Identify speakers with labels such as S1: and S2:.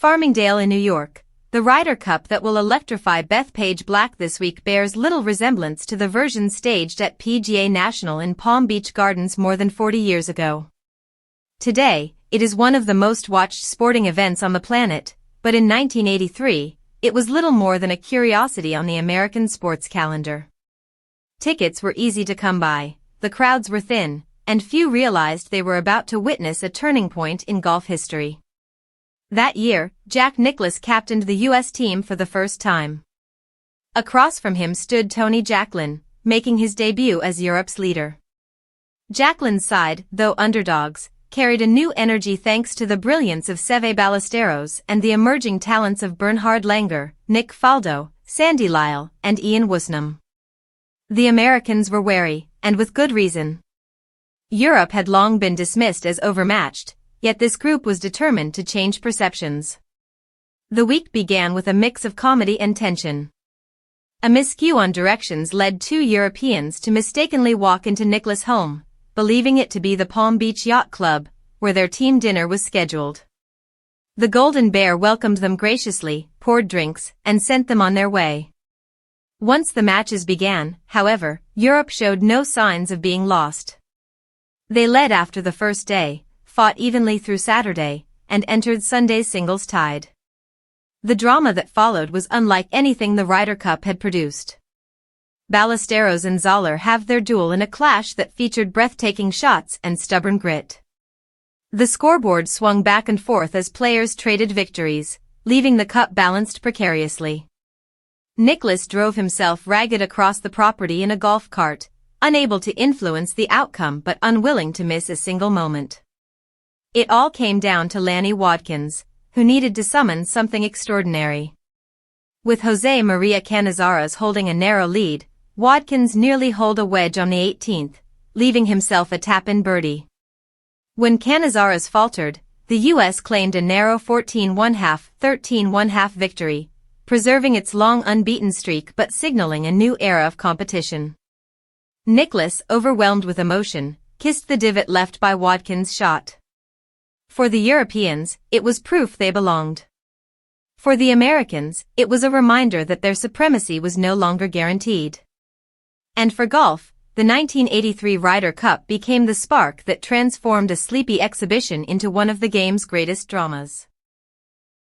S1: Farmingdale in New York, the Ryder Cup that will electrify Bethpage Black this week bears little resemblance to the version staged at PGA National in Palm Beach Gardens more than 40 years ago. Today, it is one of the most watched sporting events on the planet, but in 1983, it was little more than a curiosity on the American sports calendar. Tickets were easy to come by, the crowds were thin, and few realized they were about to witness a turning point in golf history. That year, Jack Nicklaus captained the U.S. team for the first time. Across from him stood Tony Jacklin, making his debut as Europe's leader. Jacklin's side, though underdogs, carried a new energy thanks to the brilliance of Seve Ballesteros and the emerging talents of Bernhard Langer, Faldo, Lyle, and Ian Woosnam. The Americans were wary, and with good reason. Europe had long been dismissed as overmatched, yet this group was determined to change perceptions. The week began with a mix of comedy and tension. A miscue on directions led two Europeans to mistakenly walk into Nicklaus' home, believing it to be the Palm Beach Yacht Club, where their team dinner was scheduled. The Golden Bear welcomed them graciously, poured drinks, and sent them on their way. Once the matches began, however, Europe showed no signs of being lost. They led after the first day, fought evenly through Saturday, and entered Sunday's singles tied. The drama that followed was unlike anything the Ryder Cup had produced. Ballesteros and Zoller have their duel in a clash that featured breathtaking shots and stubborn grit. The scoreboard swung back and forth as players traded victories, leaving the cup balanced precariously. Nicklaus drove himself ragged across the property in a golf cart, unable to influence the outcome but unwilling to miss a single moment. It all came down to Lanny Wadkins, who needed to summon something extraordinary. With Jose Maria Canizares holding a narrow lead, Wadkins nearly holed a wedge on the 18th, leaving himself a tap-in birdie. When Canizares faltered, the U.S. claimed a narrow 14-1/2, 13-1/2 victory, preserving its long unbeaten streak but signaling a new era of competition. Nicklaus, overwhelmed with emotion, kissed the divot left by Wadkins' shot. For the Europeans, it was proof they belonged. For the Americans, it was a reminder that their supremacy was no longer guaranteed. And for golf, the 1983 Ryder Cup became the spark that transformed a sleepy exhibition into one of the game's greatest dramas.